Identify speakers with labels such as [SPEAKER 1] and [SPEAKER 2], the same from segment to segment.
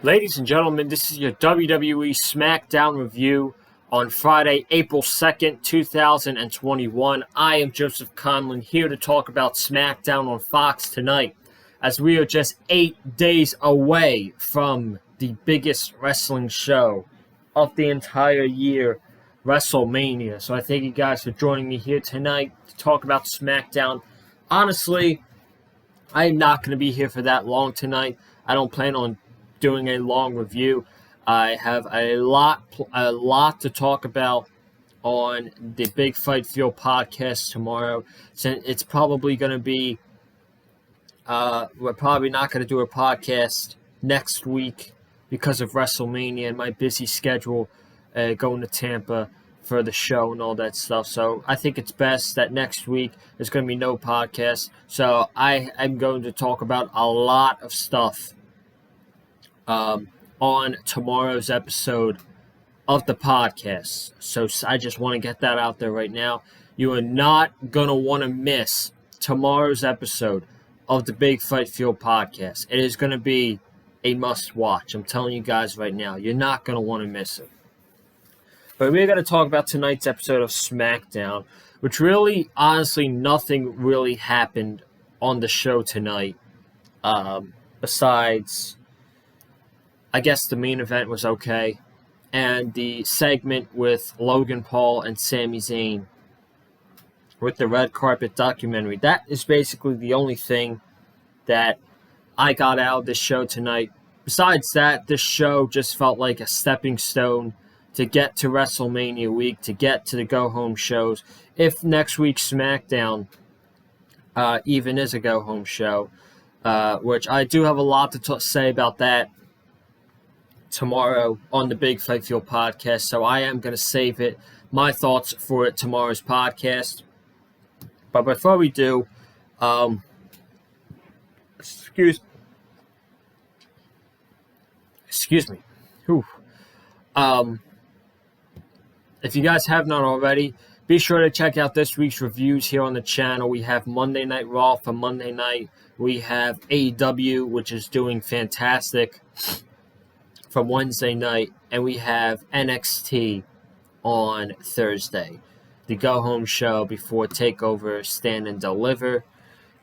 [SPEAKER 1] Ladies and gentlemen, this is your WWE SmackDown review on Friday, April 2nd, 2021. I am Joseph Conlon here to talk about SmackDown on Fox tonight, as we are just 8 days away from the biggest wrestling show of the entire year, WrestleMania. So I thank you guys for joining me here tonight to talk about SmackDown. Honestly, I am not going to be here for that long tonight. I don't plan on doing a long review. I have a lot to talk about on the Big Fight Field podcast tomorrow. So it's probably going to be, we're probably not going to do a podcast next week because of WrestleMania and my busy schedule going to Tampa for the show and all that stuff. So I think it's best that next week there's going to be no podcast. So I am going to talk about a lot of stuff on tomorrow's episode of the podcast. So I just want to get that out there right now. You are not going to want to miss tomorrow's episode of the Big Fight Field podcast. It is going to be a must watch. I'm telling you guys right now. You're not going to want to miss it. But we're going to talk about tonight's episode of SmackDown, which really, honestly, nothing really happened on the show tonight besides, I guess the main event was okay, and the segment with Logan Paul and Sami Zayn with the red carpet documentary. That is basically the only thing that I got out of this show tonight. Besides that, this show just felt like a stepping stone to get to WrestleMania week, to get to the go-home shows. If next week's SmackDown even is a go-home show, which I do have a lot to say about that tomorrow on the Big Fight Field podcast, so I am going to save my thoughts for tomorrow's podcast. But before we do, excuse me. Whew. If you guys have not already, be sure to check out this week's reviews here on the channel. We have Monday Night Raw for Monday night. We have AEW, which is doing fantastic, from Wednesday night, and we have NXT on Thursday, the go-home show before TakeOver Stand and Deliver.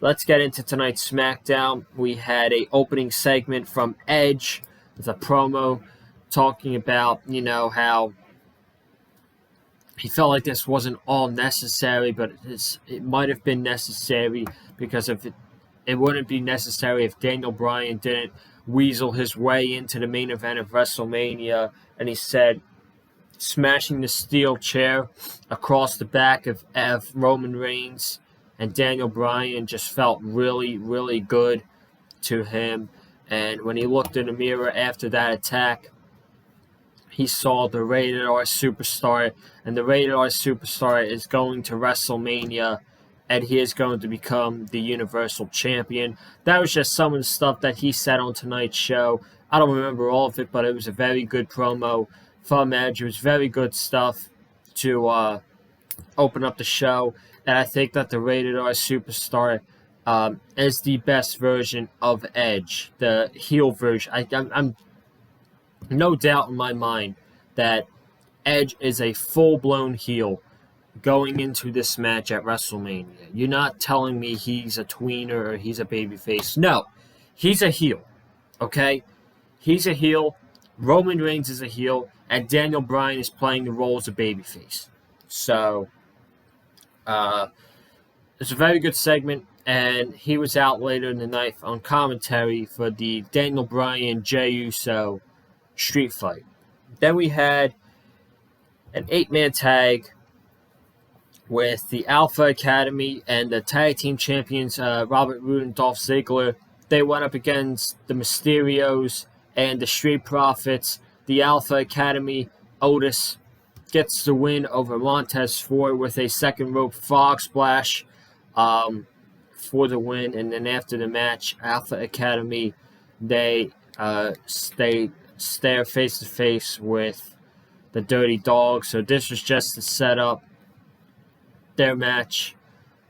[SPEAKER 1] Let's get into tonight's SmackDown. We had an opening segment from Edge with a promo talking about, how he felt like this wasn't all necessary, but it might have been necessary because it wouldn't be necessary if Daniel Bryan didn't weasel his way into the main event of WrestleMania. And he said smashing the steel chair across the back of Roman Reigns and Daniel Bryan just felt really, really good to him. And when he looked in the mirror after that attack, he saw the Rated R Superstar, and the Rated R Superstar is going to WrestleMania, and he is going to become the Universal Champion. That was just some of the stuff that he said on tonight's show. I don't remember all of it, but it was a very good promo from Edge. It was very good stuff to open up the show. And I think that the Rated R Superstar is the best version of Edge, the heel version. I'm no doubt in my mind that Edge is a full-blown heel going into this match at WrestleMania. You're not telling me he's a tweener or he's a babyface. No, he's a heel, okay? He's a heel, Roman Reigns is a heel, and Daniel Bryan is playing the role as a babyface. So, it's a very good segment, and he was out later in the night on commentary for the Daniel Bryan, Jay Uso street fight. Then we had an 8-man tag with the Alpha Academy and the tag team champions, Robert Roode and Dolph Ziggler. They went up against the Mysterios and the Street Profits. The Alpha Academy, Otis gets the win over Montez Ford with a second rope frog splash for the win. And then after the match, Alpha Academy, they stare face to face with the Dirty Dogs. So this was just to set up their match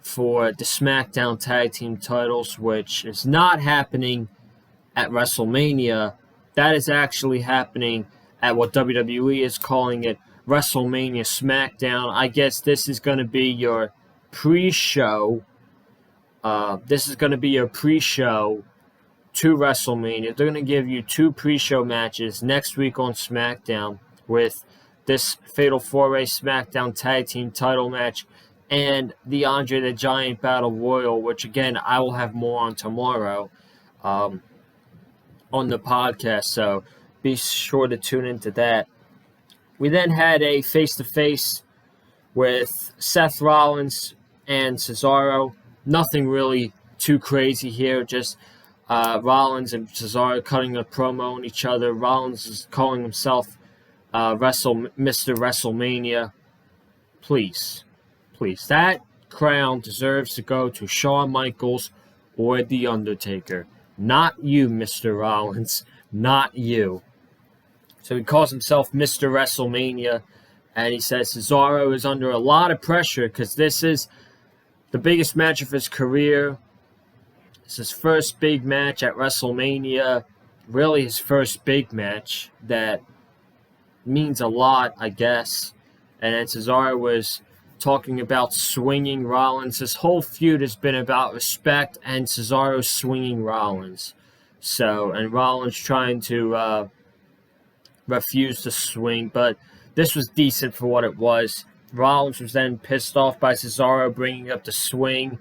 [SPEAKER 1] for the SmackDown Tag Team titles, which is not happening at WrestleMania. that is actually happening at what WWE is calling it WrestleMania SmackDown. I guess this is going to be your pre-show. This is going to be your pre-show to WrestleMania. They're going to give you 2 pre-show matches next week on SmackDown with this Fatal 4-Way SmackDown Tag Team title match and the Andre the Giant Battle Royal, which, again, I will have more on tomorrow on the podcast, so be sure to tune into that. We then had a face-to-face with Seth Rollins and Cesaro. Nothing really too crazy here, just Rollins and Cesaro cutting a promo on each other. Rollins is calling himself Mr. WrestleMania. Please. That crown deserves to go to Shawn Michaels or The Undertaker. Not you, Mr. Rollins. Not you. So he calls himself Mr. WrestleMania, and he says Cesaro is under a lot of pressure because this is the biggest match of his career. It's his first big match at WrestleMania. Really his first big match that means a lot, I guess. And then Cesaro was talking about swinging Rollins. This whole feud has been about respect and Cesaro swinging Rollins. And Rollins trying to refuse to swing, but this was decent for what it was. Rollins was then pissed off by Cesaro bringing up the swing,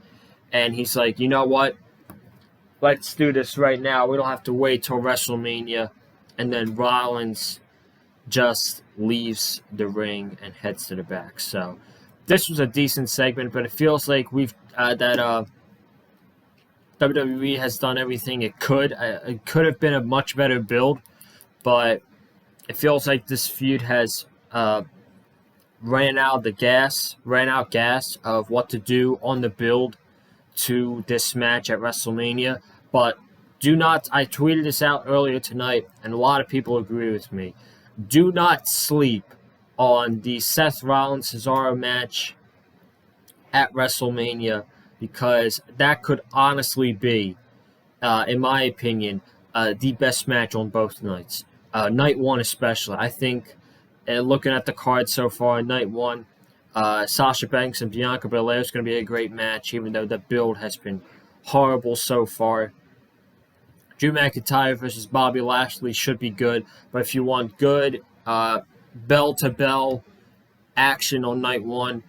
[SPEAKER 1] and he's like, you know what? Let's do this right now. We don't have to wait till WrestleMania. And then Rollins just leaves the ring and heads to the back. So this was a decent segment, but it feels like WWE has done everything it could. It could have been a much better build, but it feels like this feud has ran out gas of what to do on the build to this match at WrestleMania. But I tweeted this out earlier tonight, and a lot of people agree with me. Do not sleep on the Seth Rollins-Cesaro match at WrestleMania, because that could honestly be, in my opinion, the best match on both nights. Night 1 especially. I think, looking at the card so far, night 1, Sasha Banks and Bianca Belair is going to be a great match, even though the build has been horrible so far. Drew McIntyre versus Bobby Lashley should be good, but if you want good bell-to-bell action on night 1,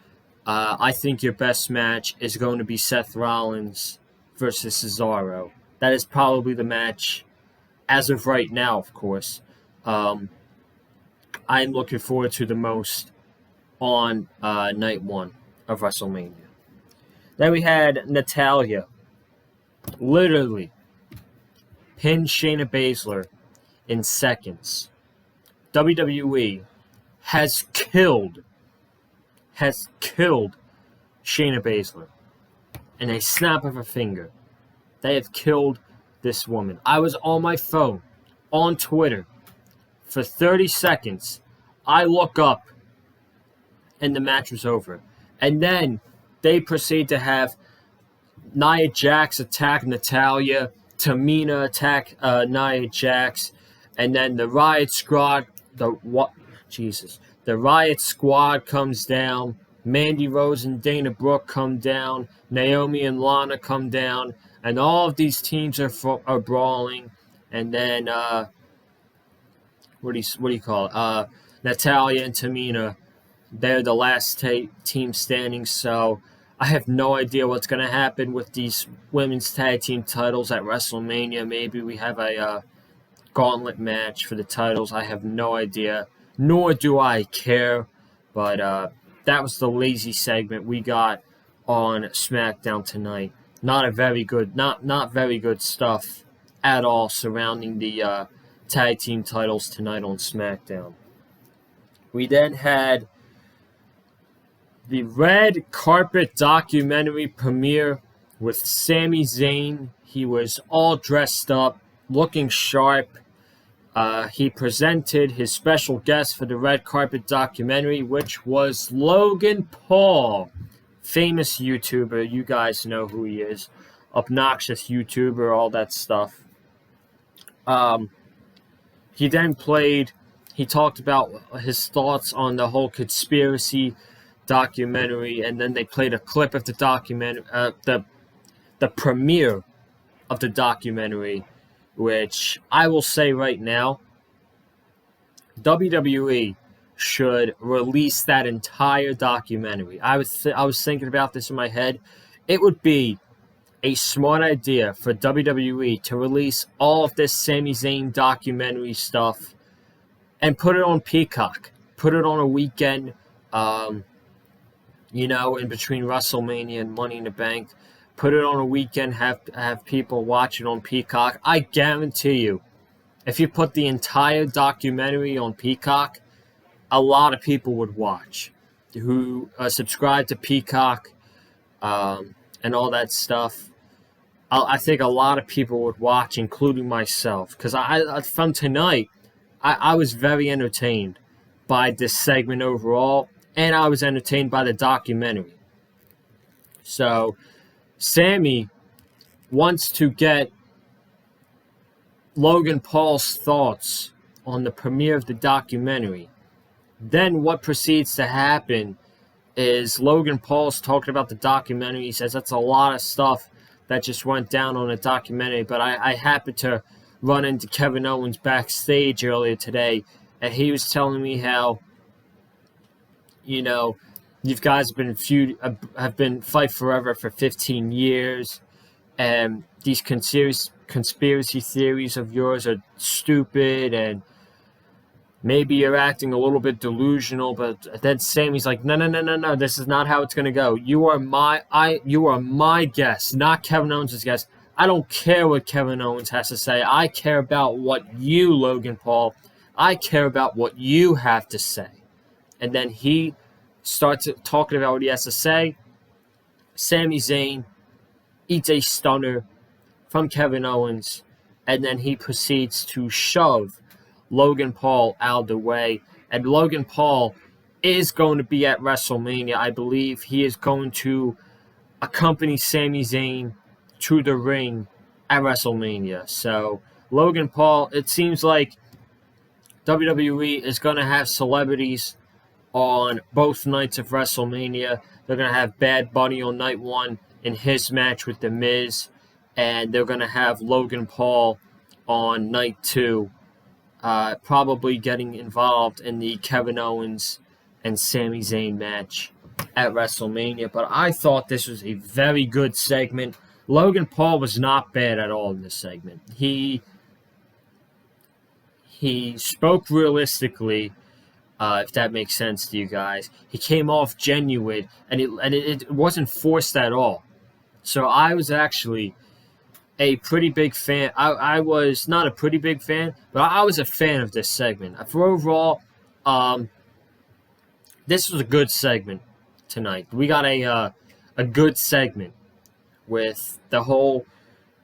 [SPEAKER 1] I think your best match is going to be Seth Rollins versus Cesaro. That is probably the match, as of right now, of course, I'm looking forward to the most on night 1 of WrestleMania. Then we had Natalya literally pin Shayna Baszler in seconds. WWE has killed Shayna Baszler in a snap of a finger. They have killed this woman. I was on my phone, on Twitter, for 30 seconds. I look up, and the match was over. And then they proceed to have Nia Jax attack Natalya, Tamina attack Nia Jax, and then the Riot Squad, the Riot Squad comes down. Mandy Rose and Dana Brooke come down. Naomi and Lana come down, and all of these teams are brawling. And then what do you call it? Natalya and Tamina, they're the last team standing. So I have no idea what's going to happen with these women's tag team titles at WrestleMania. Maybe we have a gauntlet match for the titles. I have no idea, nor do I care. But that was the lazy segment we got on SmackDown tonight. Not very good stuff at all surrounding the tag team titles tonight on SmackDown. We then had the red carpet documentary premiere with Sami Zayn. He was all dressed up, looking sharp. He presented his special guest for the red carpet documentary, which was Logan Paul, famous YouTuber. You guys know who he is. Obnoxious YouTuber, all that stuff. He talked about his thoughts on the whole conspiracy documentary, and then they played a clip of the documentary, the premiere of the documentary, which I will say right now, WWE should release that entire documentary. I was thinking about this in my head. It would be a smart idea for WWE to release all of this Sami Zayn documentary stuff and put it on Peacock. Put it on a weekend, in between WrestleMania and Money in the Bank. Put it on a weekend, have people watch it on Peacock. I guarantee you, if you put the entire documentary on Peacock, a lot of people would watch who subscribe to Peacock and all that stuff. I think a lot of people would watch, including myself, because from tonight, I was very entertained by this segment overall, and I was entertained by the documentary. So, Sami wants to get Logan Paul's thoughts on the premiere of the documentary. Then what proceeds to happen is Logan Paul's talking about the documentary. He says that's a lot of stuff that just went down on a documentary. But I happened to run into Kevin Owens backstage earlier today, and he was telling me how, you guys have been fight forever for 15 years, and these conspiracy theories of yours are stupid, and maybe you're acting a little bit delusional. But then Sami's like, no, this is not how it's gonna go. You are my guest, not Kevin Owens' guest. I don't care what Kevin Owens has to say. I care about what you, Logan Paul. I care about what you have to say. And then he starts talking about what he has to say. Sami Zayn eats a stunner from Kevin Owens, and then he proceeds to shove Logan Paul out of the way. And Logan Paul is going to be at WrestleMania. I believe he is going to accompany Sami Zayn to the ring at WrestleMania. So Logan Paul, it seems like WWE is going to have celebrities on both nights of WrestleMania. They're going to have Bad Bunny on night one in his match with The Miz, and they're going to have Logan Paul on night two, probably getting involved in the Kevin Owens and Sami Zayn match at WrestleMania. But I thought this was a very good segment. Logan Paul was not bad at all in this segment. He spoke realistically, if that makes sense to you guys. He came off genuine, and it wasn't forced at all. So I was actually a pretty big fan. I was not a pretty big fan, but I was a fan of this segment. For overall, this was a good segment tonight. We got a good segment with the whole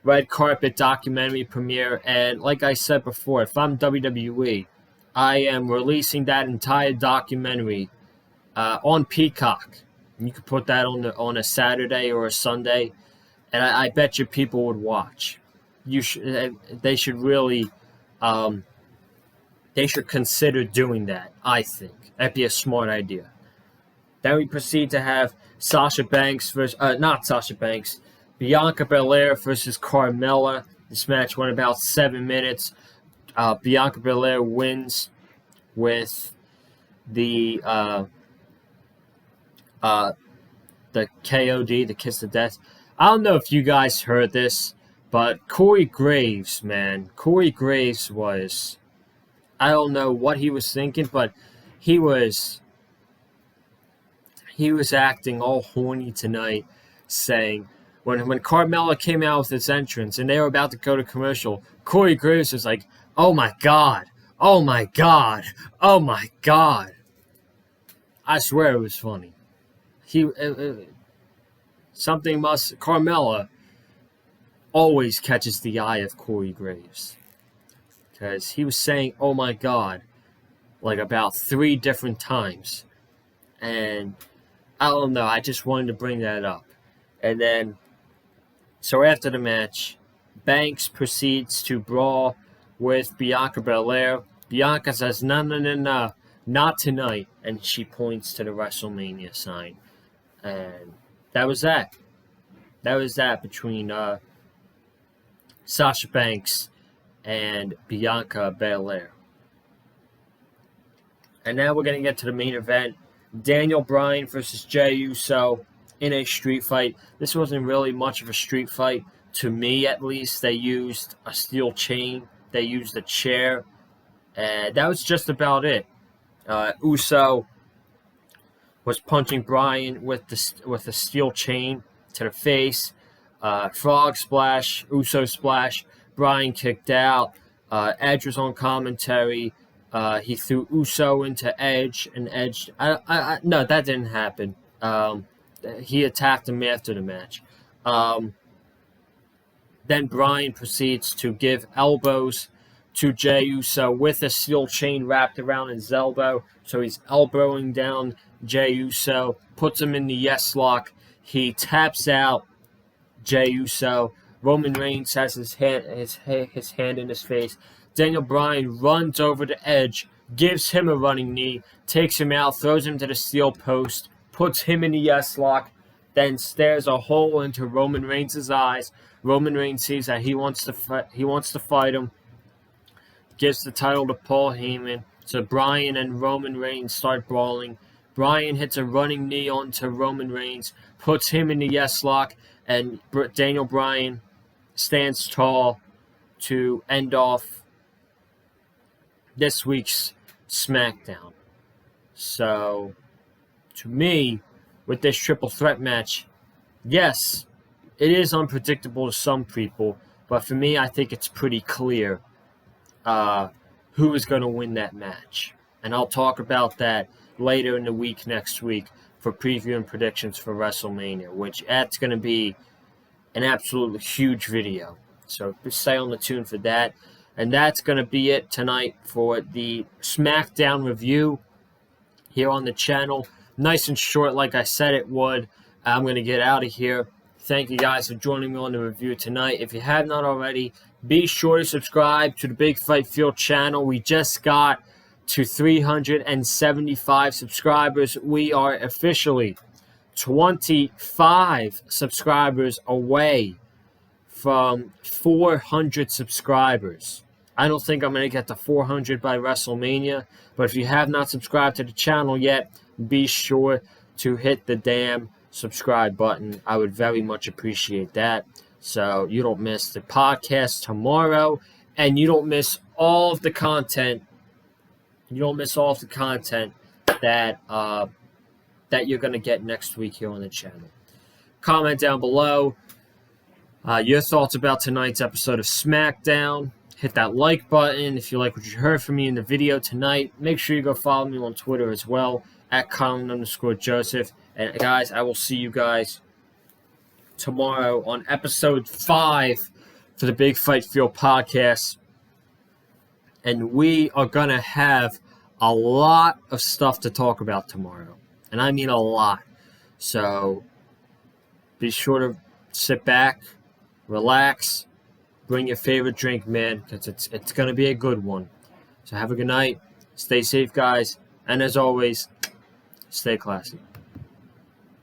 [SPEAKER 1] red carpet documentary premiere. And like I said before, if I'm WWE, I am releasing that entire documentary on Peacock. You could put that on a Saturday or a Sunday, and I bet you people would watch. They should really, they should consider doing that. I think that'd be a smart idea. Then we proceed to have Bianca Belair versus Carmella. This match went about 7 minutes. Bianca Belair wins with the KOD, the Kiss of Death. I don't know if you guys heard this, but Corey Graves was, I don't know what he was thinking, but he was acting all horny tonight, saying, when Carmella came out with his entrance and they were about to go to commercial, Corey Graves was like, oh my God, oh my God, oh my God. I swear it was funny. Carmella always catches the eye of Corey Graves, because he was saying, oh my God, like about 3 different times. And I don't know, I just wanted to bring that up. And then, so after the match, Banks proceeds to brawl with Bianca Belair. Bianca says, no, not tonight. And she points to the WrestleMania sign. And that was that. That was that between Sasha Banks and Bianca Belair. And now we're going to get to the main event. Bryan versus Jay Uso in a street fight. This wasn't really much of a street fight. To me, at least, they used a steel chain. They used a chair. And that was just about it. Uso was punching Bryan with a steel chain to the face. Frog splash, Uso splash. Bryan kicked out. Edge was on commentary. He threw Uso into Edge, and Edge... no, that didn't happen. He attacked him after the match. Then Bryan proceeds to give elbows to Jay Uso with a steel chain wrapped around his elbow. So he's elbowing down Jay Uso, puts him in the yes lock. He taps out Jay Uso. Roman Reigns has his hand in his face. Bryan runs over the Edge, gives him a running knee, takes him out, throws him to the steel post, puts him in the yes lock, then stares a hole into Roman Reigns' eyes. Roman Reigns sees that he wants to fight him. Gives the title to Paul Heyman. So Bryan and Roman Reigns start brawling. Bryan hits a running knee onto Roman Reigns, puts him in the yes lock, and Bryan stands tall to end off this week's SmackDown. So, to me, with this triple threat match, yes, it is unpredictable to some people, but for me, I think it's pretty clear who is going to win that match. And I'll talk about that later in the week next week for preview and predictions for WrestleMania, which that's going to be an absolutely huge video. So stay on the tune for that. And that's going to be it tonight for the SmackDown review here on the channel. Nice and short, like I said it would. I'm going to get out of here. Thank you guys for joining me on the review tonight. If you have not already, be sure to subscribe to the Big Fight Field channel. We just got to 375 subscribers. We are officially 25 subscribers away from 400 subscribers. I don't think I'm going to get to 400 by WrestleMania, but if you have not subscribed to the channel yet, be sure to hit the damn subscribe button. I would very much appreciate that, so you don't miss the podcast tomorrow, and you don't miss all of the content. You don't miss all of the content that you're going to get next week here on the channel. Comment down below your thoughts about tonight's episode of SmackDown. Hit that like button if you like what you heard from me in the video tonight. Make sure you go follow me on Twitter as well, at Colin_Joseph. And guys, I will see you guys tomorrow on episode 5 for the Big Fight Field podcast. And we are going to have a lot of stuff to talk about tomorrow. And I mean a lot. So be sure to sit back, relax, bring your favorite drink, man, because it's going to be a good one. So have a good night. Stay safe, guys. And as always, stay classy.